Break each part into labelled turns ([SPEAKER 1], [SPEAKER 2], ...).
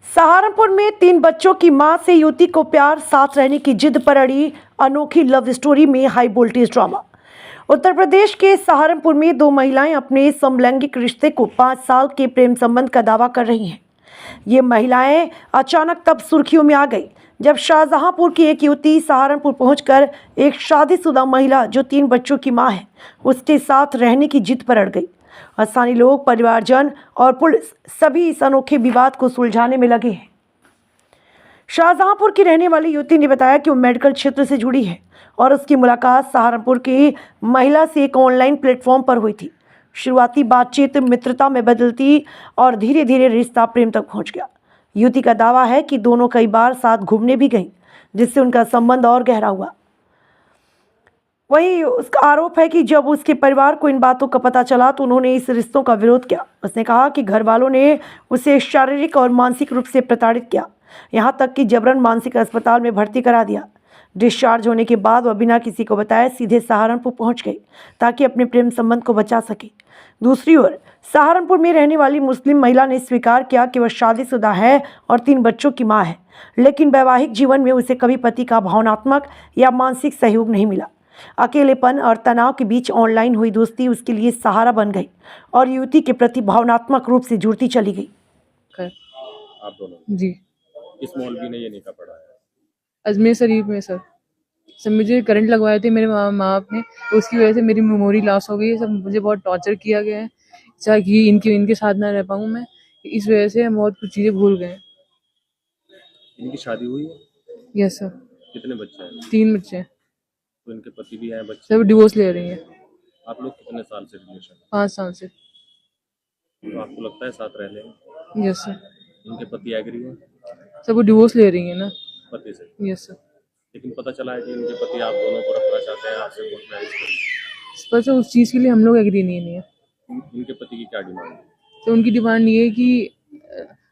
[SPEAKER 1] सहारनपुर में 3 बच्चों की मां से युवती को प्यार साथ रहने की जिद पर अड़ी अनोखी लव स्टोरी में high voltage drama. Uttar Pradesh के सहारनपुर में 2 महिलाएं अपने समलैंगिक रिश्ते को 5 साल के प्रेम संबंध का दावा कर रही हैं। ये महिलाएं अचानक तब सुर्खियों में आ गई जब शाहजहांपुर की एक युवती सहारनपुर पहुंचकर एक शादीशुदा महिला जो 3 बच्चों की मां है उसके साथ रहने की जिद पर अड़ गई। स्थानीय लोग, परिवारजन और पुलिस सभी इस अनोखे विवाद को सुलझाने में लगे हैं। शाहजहांपुर की रहने वाली युवती ने बताया कि वो मेडिकल क्षेत्र से जुड़ी है और उसकी मुलाकात सहारनपुर की महिला से एक ऑनलाइन प्लेटफॉर्म पर हुई थी। शुरुआती बातचीत मित्रता में बदलती और धीरे धीरे रिश्ता प्रेम तक पहुंच गया। युवती का दावा है कि दोनों कई बार साथ घूमने भी गईं, जिससे उनका संबंध और गहरा हुआ। वहीं उसका आरोप है कि जब उसके परिवार को इन बातों का पता चला तो उन्होंने इस रिश्तों का विरोध किया। उसने कहा कि घर वालों ने उसे शारीरिक और मानसिक रूप से प्रताड़ित किया, यहाँ तक कि जबरन मानसिक अस्पताल में भर्ती करा दिया। डिस्चार्ज होने के बाद वह बिना किसी को बताए सीधे सहारनपुर पहुंच गई ताकि अपने प्रेम संबंध को बचा सके। दूसरी ओर सहारनपुर में रहने वाली मुस्लिम महिला ने स्वीकार किया कि वह शादीशुदा है और 3 बच्चों की मां है, लेकिन वैवाहिक जीवन में उसे कभी पति का भावनात्मक या मानसिक सहयोग नहीं मिला। अकेलेपन और तनाव के बीच ऑनलाइन हुई दोस्ती उसके लिए सहारा बन गई और युवती के प्रति भावनात्मक रूप से जुड़ती चली गई।
[SPEAKER 2] आप दोनों
[SPEAKER 3] जी
[SPEAKER 2] किस मौलवी ने ये निकाह पढ़ा है?
[SPEAKER 3] अजमेर शरीफ में सर मुझे करंट लगवाए थे मेरे माँ बाप ने, उसकी वजह से मेरी मेमोरी लॉस हो गई है। सब मुझे बहुत टॉर्चर किया गया है, चाहे कि इनके साथ ना रह पाऊँ मैं, इस वजह से हम बहुत कुछ चीज़ें भूल गए।
[SPEAKER 2] इनकी शादी हुई है?
[SPEAKER 3] Yes sir.
[SPEAKER 2] कितने बच्चे हैं?
[SPEAKER 3] 3 बच्चे हैं।
[SPEAKER 2] तो इनके पति भी हैं, बच्चे?
[SPEAKER 3] सब डिवोर्स ले रही हैं।
[SPEAKER 2] आप लोग कितने साल से रिलेशन?
[SPEAKER 3] 5 साल से।
[SPEAKER 2] तो आपको लगता है साथ रह लें?
[SPEAKER 3] Yes sir.
[SPEAKER 2] इनके पति एग्री हैं?
[SPEAKER 3] सब वो डिवोर्स ले रही है ना।
[SPEAKER 2] पति से?
[SPEAKER 3] Yes sir.
[SPEAKER 2] लेकिन पता चला है कि इनके पति आप दोनों को रखना चाहते हैं, आपसे कोर्ट मैरिज करें।
[SPEAKER 3] पर सर उस चीज़ के लिए हम लोग एग्री नहीं है।
[SPEAKER 2] इनके पति की क्या डिमांड है?
[SPEAKER 3] तो उनकी डिमांड ये है कि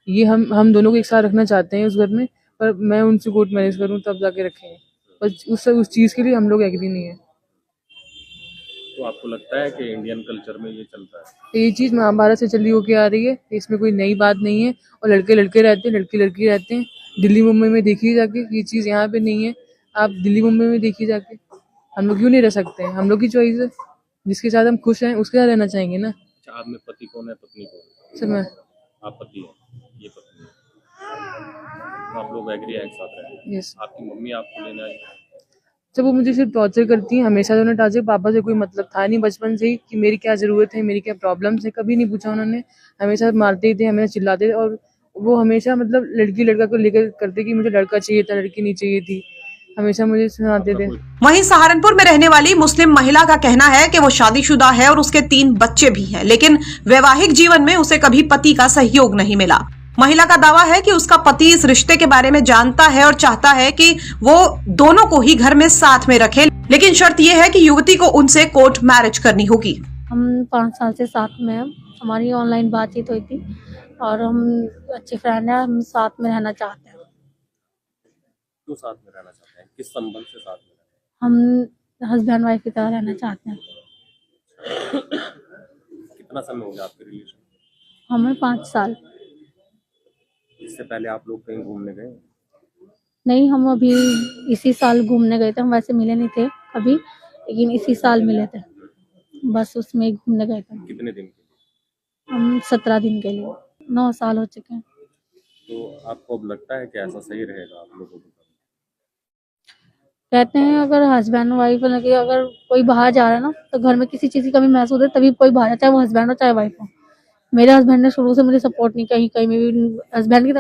[SPEAKER 3] ये हम दोनों को एक साथ रखना चाहते हैं उस घर में, पर मैं उनसे कोर्ट मैरिज करूं तब जाके रखेंगे। पर उस चीज़ के लिए हम लोग एग्री नहीं है।
[SPEAKER 2] तो आपको लगता है कि इंडियन कल्चर में ये चलता है?
[SPEAKER 3] ये चीज़ महाभारत से चली होके आ रही है, इसमें कोई नई बात नहीं है। और लड़के लड़के रहते हैं, लड़की लड़की रहते हैं। दिल्ली मुंबई में देखिए जाके, ये चीज़ यहाँ पे नहीं है। आप दिल्ली मुंबई में देखिए जाके, हम लोग क्यों नहीं रह सकते हैं? हम लोग की चॉइस है, जिसके साथ हम खुश हैं उसके साथ रहना चाहेंगे ना।
[SPEAKER 2] अच्छा, आप में पति कौन है, पत्नी कौन है?
[SPEAKER 3] सर मैं।
[SPEAKER 2] आप पति हैं, ये पत्नी है। तो आप लोग एग्री है एक साथ रहने?
[SPEAKER 3] यस।
[SPEAKER 2] आपकी मम्मी आपको लेने आई?
[SPEAKER 3] जब वो मुझे सिर्फ टॉर्चर करती हैं, हमेशा उन्होंने टॉर्चर, पापा से कोई मतलब था नहीं बचपन से ही कि मेरी क्या ज़रूरत है, मेरी क्या प्रॉब्लम्स है, कभी नहीं पूछा उन्होंने। हमेशा मारते ही थे, हमेशा चिल्लाते थे और वो हमेशा मतलब लड़की लड़का को लेकर करते कि मुझे लड़का चाहिए था, लड़की नहीं चाहिए थी, हमेशा मुझे सुनाते थे।
[SPEAKER 1] वहीं सहारनपुर में रहने वाली मुस्लिम महिला का कहना है कि वो शादीशुदा है और उसके 3 बच्चे भी हैं, लेकिन वैवाहिक जीवन में उसे कभी पति का सहयोग नहीं मिला। महिला का दावा है कि उसका पति इस रिश्ते के बारे में जानता है और चाहता है कि वो दोनों को ही घर में साथ में रखे, लेकिन शर्त यह है कि युवती को उनसे कोर्ट मैरिज करनी होगी।
[SPEAKER 4] हम 5 साल से साथ में हैं। हमारी ऑनलाइन बातचीत हुई थी और हम अच्छे फ्रेंड हैं। हम साथ में रहना चाहते हैं।
[SPEAKER 2] क्यों साथ में रहना चाहते हैं? किस संबंध से साथ में?
[SPEAKER 4] हम हस्बैंड वाइफ की तरह रहना चाहते हैं।
[SPEAKER 2] कितना समय हो गया आपके रिलेशन?
[SPEAKER 4] हमें 5 साल।
[SPEAKER 2] इससे पहले आप लोग कहीं घूमने गए?
[SPEAKER 4] नहीं, हम अभी इसी साल घूमने गए थे। हम वैसे मिले नहीं थे कभी, लेकिन इसी साल मिले थे, बस उसमें ही घूमने गए थे।
[SPEAKER 2] कितने दिन के लिए?
[SPEAKER 4] हम 17 दिन के लिए। 9 साल हो चुके हैं।
[SPEAKER 2] तो आपको अब लगता है कि ऐसा सही रहेगा आप लोगों को?
[SPEAKER 4] कहते हैं अगर हस्बैंड वाइफ अगर कोई बाहर जा रहा है ना, तो घर में किसी चीज़ की कमी महसूस है तभी कोई बाहर है, चाहे वो हस्बैंड हो चाहे वाइफ हो। मेरे हस्बैंड ने शुरू से मुझे सपोर्ट नहीं किया, कहीं भी हस्बैंड की